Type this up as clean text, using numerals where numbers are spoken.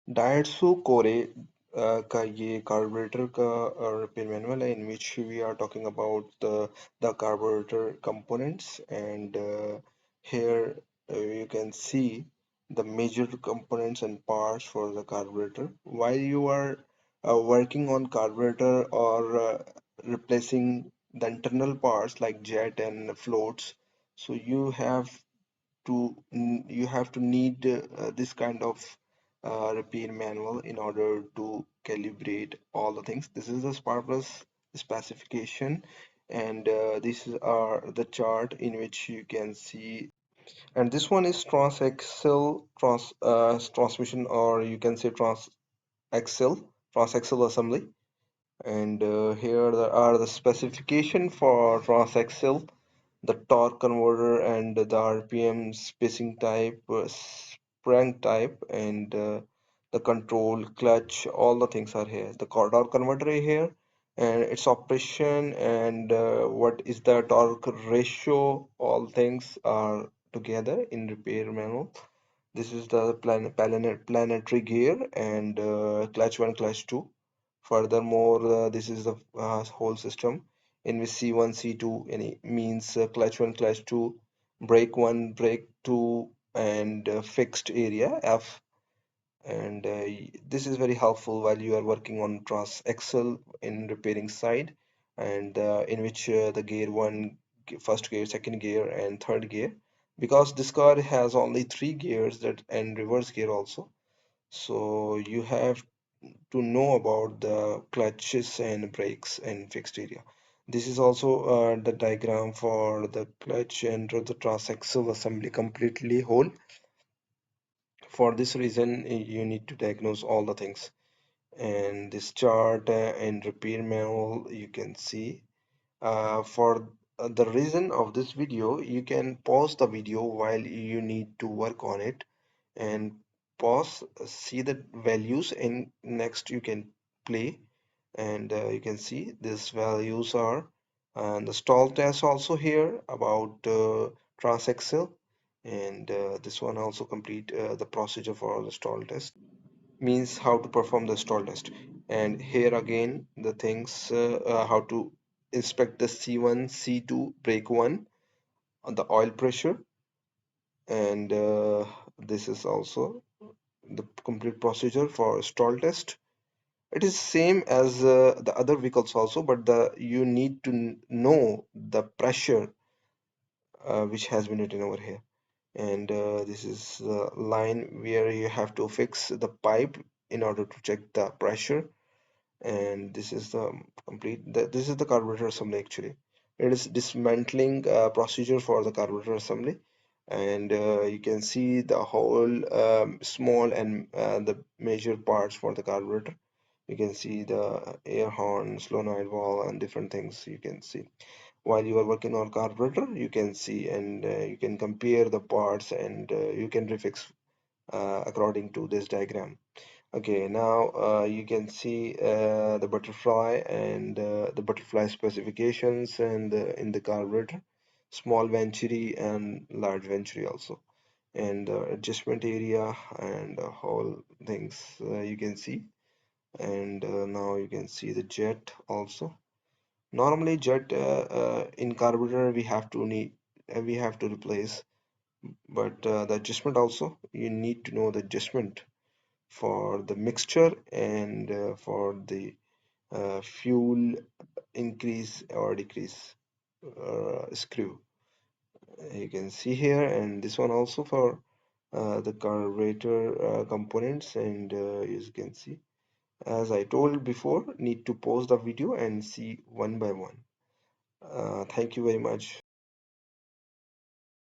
डायट्सू कोरे का ये कार्बोरेटर का रिपेयर मैनुअल है, in which we are talking about the carburetor components. And here you can see the major components and parts for the carburetor. While you are working on carburetor or replacing the internal parts like jet and floats, so you have to need this kind of repair manual in order to calibrate all the things. This is the spark plus specification, and these are the chart in which you can see. And this one is transmission, or you can say transaxle assembly. And here there are the specification for transaxle, the torque converter, and the RPM, spacing type, sprang type, and the control, clutch, all the things are here. The torque converter is here, and its operation, and what is the torque ratio, all things are together in repair manual. This is the planetary gear, and clutch 1, clutch 2. Furthermore, this is the whole system in which C1, C2 any means clutch 1, clutch 2, brake 1, brake 2, and fixed area F. And this is very helpful while you are working on transaxle in repairing side, and in which the gear 1, first gear, second gear, and third gear, because this car has only 3 gears that and reverse gear also. So you have to know about the clutches and brakes and fixed area. This is also the diagram for the clutch and the transaxle assembly completely whole. For this reason, you need to diagnose all the things. And this chart and repair manual you can see. For the reason of this video, you can pause the video while you need to work on it, and pause, see the values, and next you can play. And you can see these values are, and the stall test also here about transaxle. And this one also complete the procedure for the stall test, means how to perform the stall test. And here again the things, how to inspect the C1, C2, brake 1, on the oil pressure. And this is also the complete procedure for stall test. It is same as the other vehicles also, but the you need to know the pressure which has been written over here. And this is the line where you have to fix the pipe in order to check the pressure. And this is the this is the carburetor assembly actually. It is dismantling procedure for the carburetor assembly. And you can see the whole small and the major parts for the carburetor. You can see the air horn, solenoid valve, and different things you can see. While you are working on carburetor, you can see, and you can compare the parts, and you can refix according to this diagram. Okay, now you can see the butterfly, and the butterfly specifications, and in the carburetor, small venturi and large venturi also, and adjustment area, and whole things you can see. And now you can see the jet also. Normally jet in carburetor we have to replace, but the adjustment also you need to know the adjustment for the mixture, and for the fuel increase or decrease screw you can see here. And this one also for the carburetor components. And as you can see, as I told before, need to pause the video and see one by one. Thank you very much.